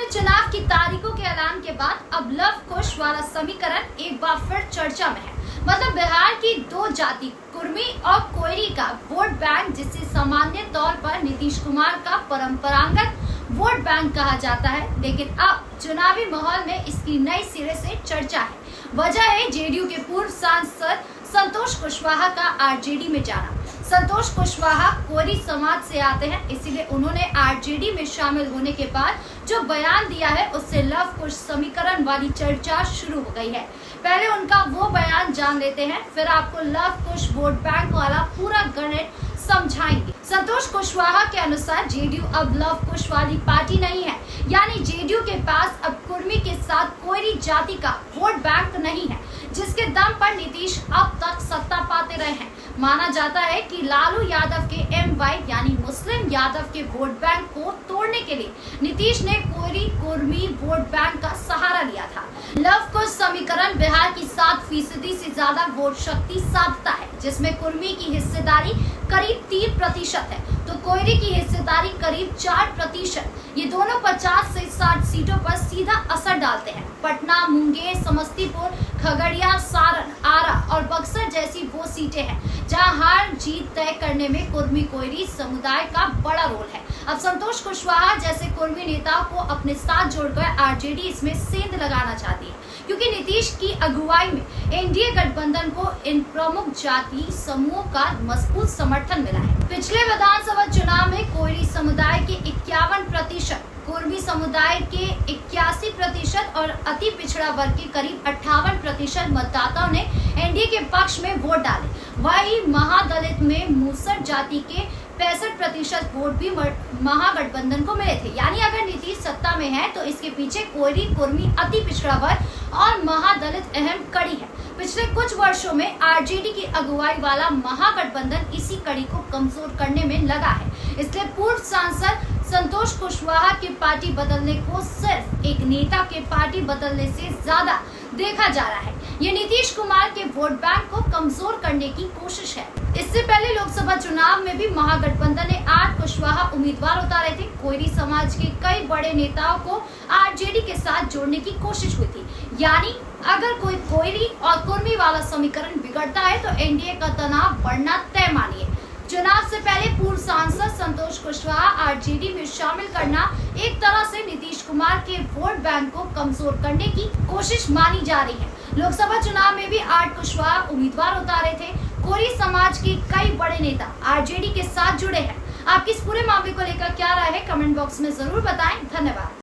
में चुनाव की तारीखों के ऐलान के बाद अब लव कुश वाला समीकरण एक बार फिर चर्चा में है। मतलब बिहार की दो जाति कुर्मी और कोयरी का वोट बैंक, जिसे सामान्य तौर पर नीतीश कुमार का परंपरागत वोट बैंक कहा जाता है, लेकिन अब चुनावी माहौल में इसकी नई सिरे से चर्चा है। वजह है जेडीयू के पूर्व सांसद संतोष कुशवाहा का आरजेडी में जाना। संतोष कुशवाहा कोयरी समाज से आते हैं, इसीलिए उन्होंने आरजेडी में शामिल होने के बाद जो बयान दिया है उससे लव कुश समीकरण वाली चर्चा शुरू हो गई है। पहले उनका वो बयान जान लेते हैं, फिर आपको लव कुश वोट बैंक वाला पूरा गणित समझाएंगे। संतोष कुशवाहा के अनुसार जेडीयू अब लव कुश वाली पार्टी नहीं है, यानी जेडीयू के पास अब कुर्मी के साथ कोयरी जाति का वोट बैंक नहीं है, जिसके दम पर नीतीश अब तक सत्ता पाते रहे हैं। माना जाता है कि लालू यादव के एमवाई यानी मुस्लिम यादव के वोट बैंक को तोड़ने के लिए नीतीश ने कोयरी कुर्मी वोट बैंक का सहारा लिया था। लव कुश समीकरण बिहार की 7% से ज्यादा वोट शक्ति साधता है, जिसमें कुर्मी की हिस्सेदारी करीब 3% है तो कोयरी की हिस्सेदारी करीब 4%। ये दोनों 50 से 60 सीटों पर सीधा असर डालते हैं। पटना, मुंगेर, समस्तीपुर, खगड़िया, सारण, आरा और बक्सर जैसी वो सीटें हैं जहां हार जीत तय करने में कुर्मी कोयरी समुदाय का बड़ा रोल है। अब संतोष कुशवाहा जैसे कुर्मी नेताओं को अपने साथ जोड़कर आरजेडी इसमें सेंध लगाना चाहती है, क्योंकि नीतीश की अगुवाई में एनडीए गठबंधन को इन प्रमुख जाति समूहों का मजबूत समर्थन मिला है। पिछले विधानसभा चुनाव में कोयरी समुदाय के 51%, कुर्मी समुदाय के 81% और अति पिछड़ा वर्ग के करीब 58% मतदाताओं ने एनडीए के पक्ष में वोट डाले। वही महादलित में मूसर जाति के 65% वोट भी महागठबंधन को मिले थे। यानी अगर नीतीश सत्ता में है तो इसके पीछे कोयरी, कुर्मी, अति पिछड़ा वर्ग और महादलित अहम कड़ी है। पिछले कुछ वर्षों में आरजेडी की अगुवाई वाला महागठबंधन इसी कड़ी को कमजोर करने में लगा है। इसलिए पूर्व सांसद संतोष कुशवाहा की पार्टी बदलने को सिर्फ एक नेता के पार्टी बदलने से ज्यादा देखा जा रहा है। ये नीतीश कुमार के वोट बैंक को कमजोर करने की कोशिश है। इससे पहले लोकसभा चुनाव में भी महागठबंधन ने 8 कुशवाहा उम्मीदवार उतारे थे। कोयरी समाज के कई बड़े नेताओं को आरजेडी के साथ जोड़ने की कोशिश हुई थी। यानी अगर कोई कोयरी और कुर्मी वाला समीकरण बिगड़ता है तो एनडीए का तनाव बढ़ना तय मानिए। चुनाव से पहले पूर्व सांसद संतोष कुशवाहा आरजेडी में शामिल करना एक तरह से नीतीश कुमार के वोट बैंक को कमजोर करने की कोशिश मानी जा रही है। लोकसभा चुनाव में भी 8 कुशवाहा उम्मीदवार उतारे थे। कोयरी समाज के कई बड़े नेता आरजेडी के साथ जुड़े हैं। आपकी इस पूरे मामले को लेकर क्या राय है, कमेंट बॉक्स में जरूर बताएं। धन्यवाद।